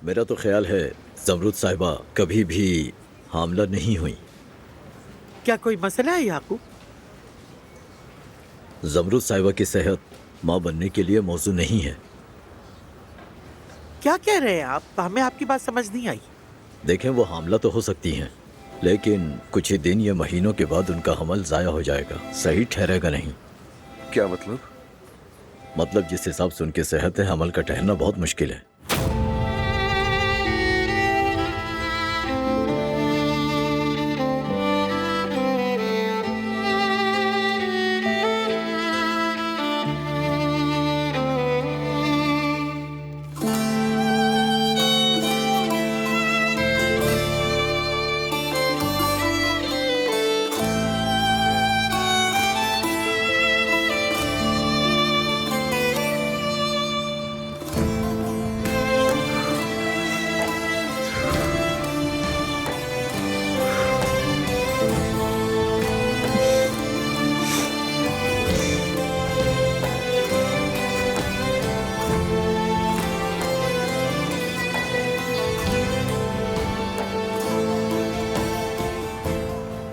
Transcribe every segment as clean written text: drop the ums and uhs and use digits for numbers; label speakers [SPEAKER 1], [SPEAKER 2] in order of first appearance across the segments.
[SPEAKER 1] मेरा तो ख्याल है ज़मरुद साहिबा कभी भी हामला नहीं हुई।
[SPEAKER 2] क्या कोई मसला है याकूब?
[SPEAKER 1] ज़मरुद साहिबा की सेहत माँ बनने के लिए मौजू नहीं है।
[SPEAKER 2] क्या कह रहे हैं आप? हमें आपकी बात समझ नहीं आई।
[SPEAKER 1] देखें, वो हामला तो हो सकती हैं, लेकिन कुछ ही दिन या महीनों के बाद उनका हमल ज़ाया हो जाएगा, सही ठहरेगा नहीं।
[SPEAKER 3] क्या मतलब?
[SPEAKER 1] मतलब जिस हिसाब से उनकी सेहत है, हमल का ठहरना बहुत मुश्किल है।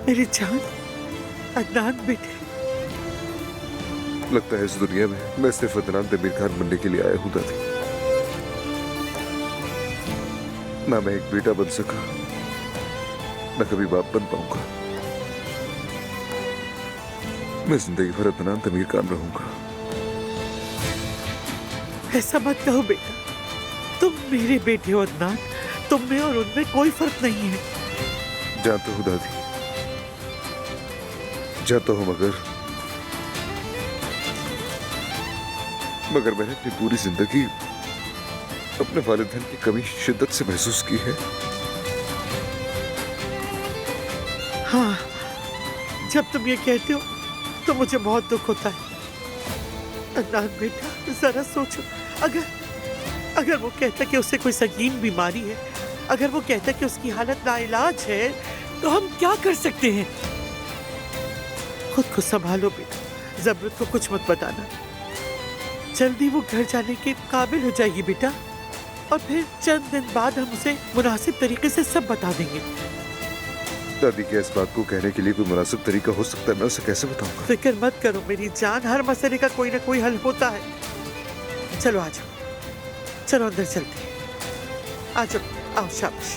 [SPEAKER 2] मेरी जान, अदनान बेटे।
[SPEAKER 3] लगता है इस दुनिया में मैं सिर्फ अदनान तमीर खान बनने के लिए आया हूं दादी। ना मैं एक बेटा बन सका, ना कभी बाप बन पाऊंगा। मैं जिंदगी भर अदनान तमीर खान रहूंगा।
[SPEAKER 2] ऐसा मत कहो बेटा, तुम मेरे बेटे हो अदनान। तुम में और उनमें कोई फर्क नहीं है।
[SPEAKER 3] जानता हूं दादी, जानता हूं, मगर मैंने अपनी पूरी जिंदगी अपने वालिदैन की कमी शिद्दत से महसूस की है।
[SPEAKER 2] हाँ, जब तुम ये कहते हो तो मुझे बहुत दुख होता है। अदनान बेटा, जरा सोचो, अगर वो कहता कि उसे कोई संगीन बीमारी है, अगर वो कहता कि उसकी हालत नाइलाज है, तो हम क्या कर सकते हैं? खुद को संभालो बेटा, ज़मरुद को कुछ मत बताना। जल्दी वो घर जाने के काबिल हो जाएगी बेटा, और फिर चंद दिन बाद हम उसे मुनासिब तरीके से सब बता देंगे।
[SPEAKER 3] दादी, क्या इस बात को कहने के लिए कोई मुनासिब तरीका हो सकता है? मैं उसे कैसे बताऊंगा?
[SPEAKER 2] फिक्र मत करो मेरी जान, हर मसले का कोई ना कोई हल होता है। चलो आ जाओ, चलो अंदर चलते हैं। आ जाओ, आओ, शाबाश।